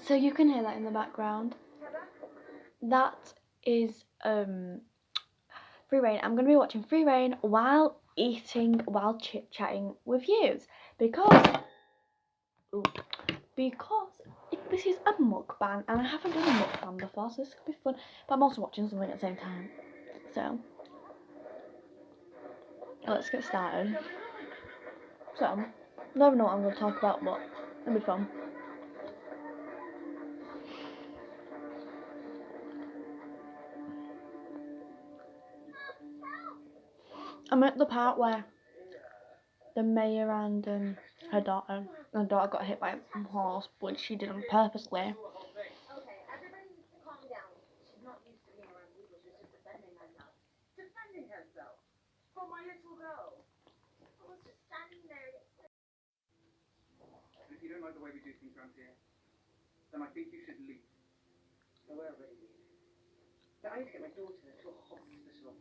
So you can hear that in the background. That is Free Reign. I'm going to be watching Free Reign while eating, while chit-chatting with you. Because this is a mukbang and I haven't done a mukbang before, so this could be fun. But I'm also watching something at the same time. So, let's get started. So, I don't know what I'm going to talk about, but it'll be fun. I'm at the part where the mayor and her daughter got hit by a horse, which she did on purposely. Okay, everybody needs to calm down. She's not used to being around people. She's just defending herself. Defending herself? From my little girl. I was just standing there. If you don't like the way we do things around here, then I think you should leave. No, we're already leaving. But I need to get my daughter to a hospital.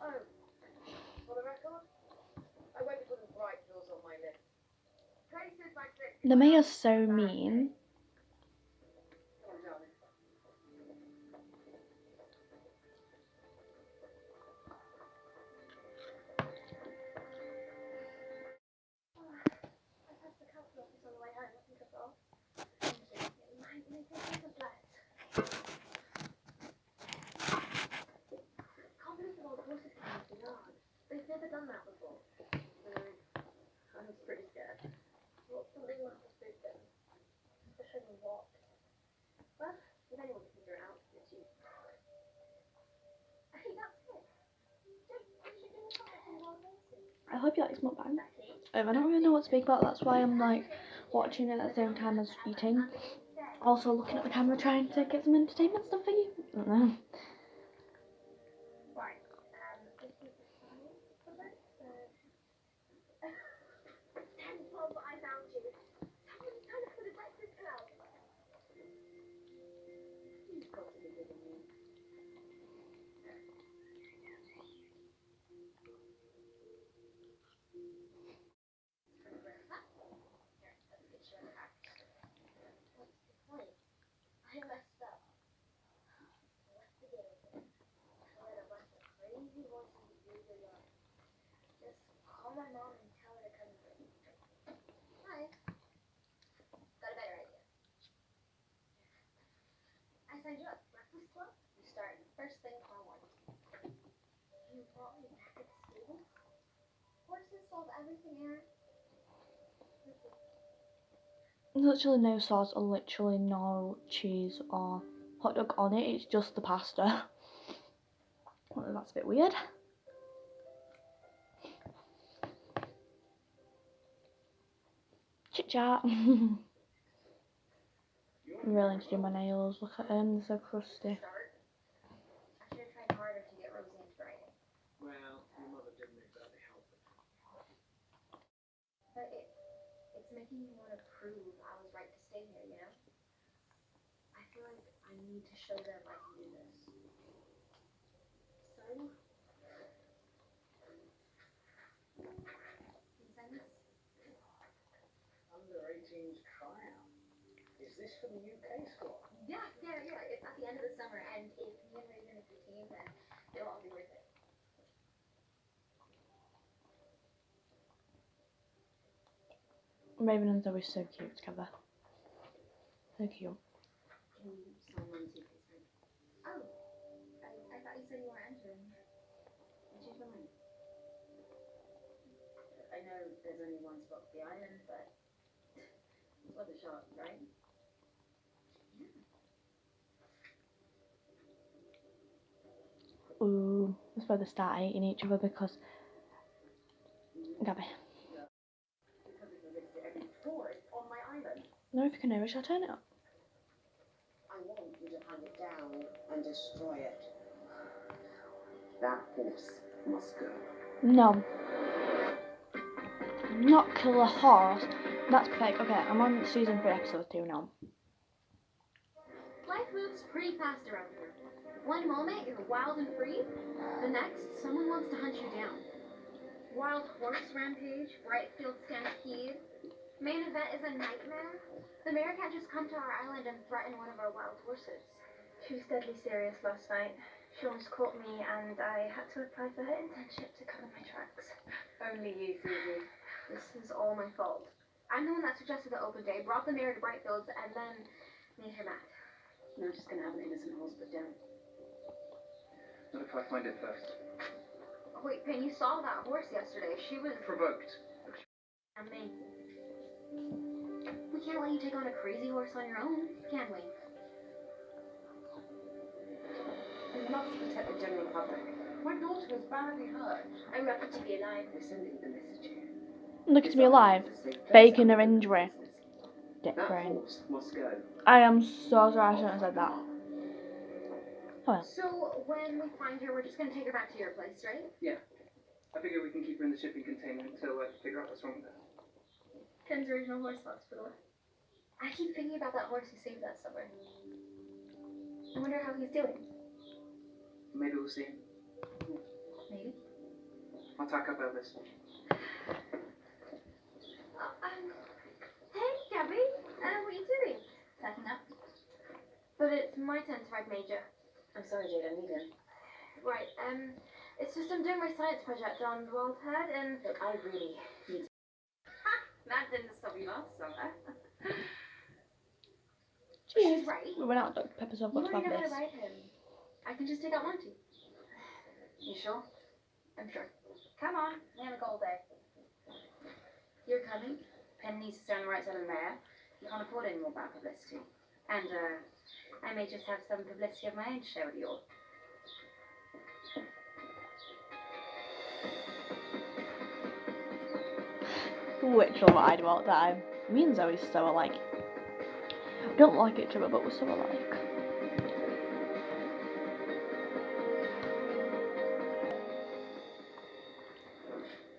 Oh, for the record, I won't be putting bright pills on my lip. Places like this. The mayor's so mean. Come on, darling. I passed the council office on the way home. I think I saw. It might make a difference. Can't believe the old horses came into the yard. They've never done that before. I was pretty scared. Well, something must have spooked them. Especially what? Well, if anyone can figure it out, it's you. Hey, that's it. Don't you do something while waiting? I hope you like this mukbang. I don't really know what to speak about, that's why I'm like watching it at the same time as eating. Also looking at the camera trying to get some entertainment stuff for you. I don't know. Right. This is the sign for this. Thanks, Bob, I found you. Someone's trying to put a breakfast club. You've got to be kidding me. What's the point? I messed up. I left the game. I let a bunch of crazy voices through the yard. Just call my mom and tell her to come get me. Hi. Got a better idea. I signed you up. Breakfast club? You start first thing tomorrow morning. You want me back at the stable? Horses solve everything, Aaron. Literally no sauce or literally no cheese or hot dog on it, it's just the pasta. Well, that's a bit weird. Chit chat. I'm really need to do my nails, look at them, they're so crusty. I should have tried harder to get Rosie into writing. Well, your mother didn't exactly help it. But it's making me want to prove I was right to stay here, you know? I feel like I need to show them I can do this. So, you send this? Under 18s tryout. Is this for the UK squad? Yeah. It's at the end of the summer, and if me and Raven make the team, then it'll all be worth it. Raven and Zoe are so cute together. So cute. Can you sign one too, please? Oh, I thought you said you weren't entering. I changed my mind. I know there's only one spot for the island, but it's worth a shot, right? Ooh, let's further start eating each other because Gabby. Because it's a list to every tourist on my island. No, if you can hear it, shall I turn it up? I want you to hunt it down and destroy it. That horse must go. No. Not kill a horse. That's fake. Okay, I'm on season 3, episode 2 now. Life moves pretty fast around here. One moment you're wild and free, the next someone wants to hunt you down. Wild horse rampage, Brightfield stampede. Main event is a nightmare. The mayor can't just come to our island and threaten one of our wild horses. She was deadly serious last night. She almost caught me and I had to apply for her internship to cover my tracks. Only you, Susie. This is all my fault. I'm the one that suggested the open day, brought the mayor to Brightfields, and then made her mad. You're just gonna have an innocent horse put down. What if I find it first? Oh, wait, Pin, you saw that horse yesterday. She was Provoked. amazing. We can't let you take on a crazy horse on your own, can we? We must protect the general public. My daughter was badly hurt. I'm lucky to be alive. We're sending the message here. Look at me alive. It's a safe place Faking her out of the injury. business. Dick That brain. horse must go. I am so sorry I shouldn't have said that. Oh well. So, when we find her, we're just gonna take her back to your place, right? I figure we can keep her in the shipping container until I figure out what's wrong with her. Ken's original horse hospital. I keep thinking about that horse who saved that summer. I wonder how he's doing. Maybe we'll see him. Maybe. I'll tack up Elvis. Hey, Gabby. What are you doing? Packing up. But it's my turn to ride Major. I'm sorry, Jade, I need him. Right, it's just I'm doing my science project on the wild herd, and... Look, I really need That didn't stop you last summer. She's right. We went out of Dr. Pepper, so I've You got to already have know how this. to ride him. I can just take out Monty. You sure? I'm sure. Come on, we have a goal day. You're coming? Penn needs to stay on the right side of the mayor. He can't afford any more bad publicity. And, I may just have some publicity of my own to share with you all. Literal ride about time. Me and Zoe's so alike. We don't like each other, but we're so alike.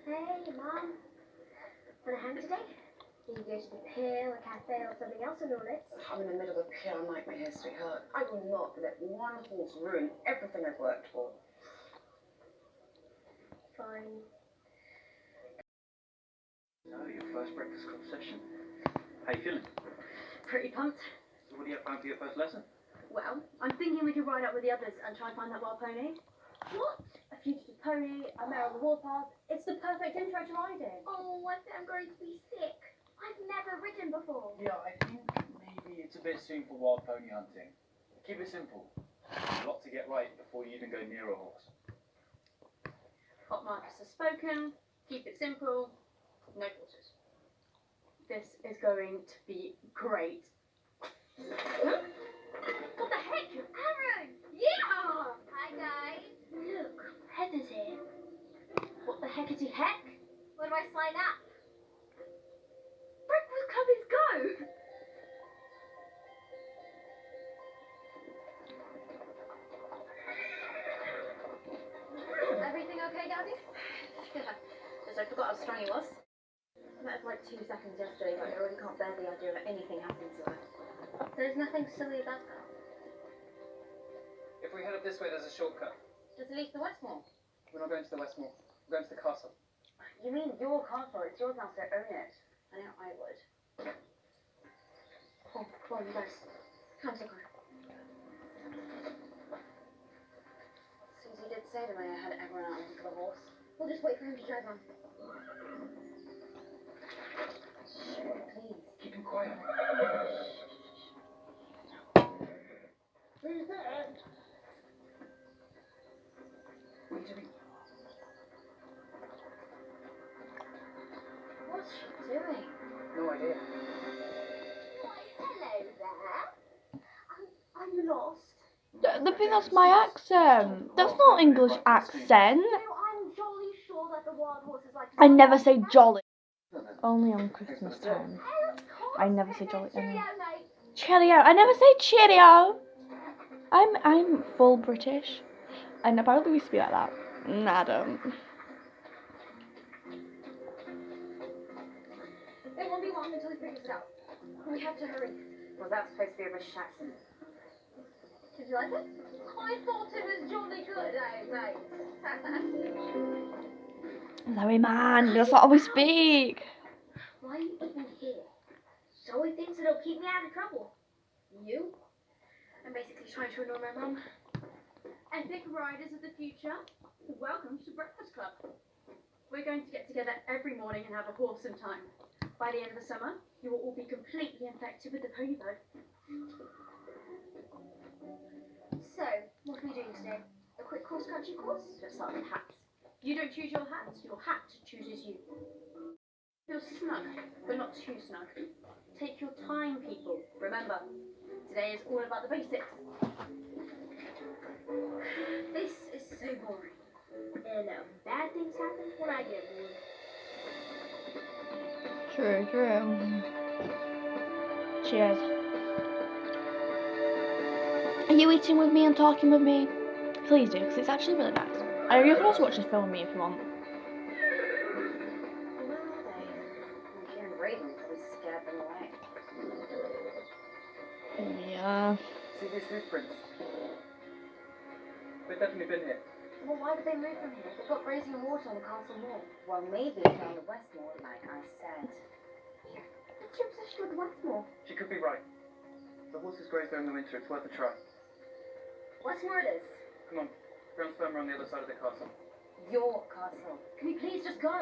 Hey, Mom. Wanna hang today? You can go to the pier, a cafe, or something else on your list. I'm in the middle of a pure nightmare here, sweetheart. I will not let one horse ruin everything I've worked for. Fine. So, your first breakfast club session. How you feeling? Pretty pumped. So what do you have planned for your first lesson? Well, I'm thinking we could ride up with the others and try and find that wild pony. What? A fugitive pony, a mare on the warpath. It's the perfect intro to riding. Oh, I think I'm going to be sick. I've never ridden before. Yeah, I think maybe it's a bit soon for wild pony hunting. Keep it simple. A lot to get right before you even go near a horse. Hot Marcus has spoken. Keep it simple. No horses. This is going to be great. Huh? What the heck? Aaron! Yeah! Hi, guys. Look, Heather's here. What the heckity heck? Where do I sign up? Breakfast Cubbies go! Everything okay, Gabby? Yeah, because I forgot how strong he was. I met her for like 2 seconds yesterday, but I already can't bear the idea of anything happening to her. There's nothing silly about that. If we head up this way, there's a shortcut. Does it lead to the Westmore? We're not going to the Westmore. We're going to the castle. You mean your castle? It's yours now, so own it. I know I would. Oh, come on, you guys. Come to car. Susie did say to me I had everyone out looking for the horse. We'll just wait for him to drive on. Shh, please. Keep him quiet. Who's there? What are you doing? What's she doing? No idea. Why, hello there. Are you lost? The thing that's my accent. That's not English accent. No, I'm jolly sure that the wild horses like to... I never say jolly. Only on Christmas time. I never say jolly. Cheerio, mate. Cheerio. I never say cheerio. I'm full British. And apparently we speak like that. Nah, I don't. It won't be long until he figures it out. We have to hurry. Was that supposed to be a British accent? Did you like it? I thought it was jolly good, mate. Zoe, man, that's not how we speak. Why are you even here? toy things that'll keep me out of trouble. You? I'm basically trying to annoy my mum. Epic riders of the future, welcome to Breakfast Club. We're going to get together every morning and have a awesome time. By the end of the summer, you will all be completely infected with the pony bug. So, what are we doing today? A quick cross-country course? Let's start with hats. You don't choose your hats, your hat chooses you. Feel snug, but not too snug. Take your time, people. Remember, today is all about the basics. This is so boring. And bad things happen when I get bored. True, true. Cheers. Are you eating with me and talking with me? Please do, because it's actually really nice. And you can also watch this film with me if you want. Where are they? I'm hearing Raven probably scared them away. Yeah. See these footprints? They've definitely been here. Well, why did they move from here? They've got grazing water on the castle wall. Well, maybe down the Westmore, like I said. What's your obsession with Westmore? She could be right. The horses graze there in the winter. It's worth a try. Westmore it is. Come on. Ground firmer on the other side of the castle. Your castle. Can we please just go?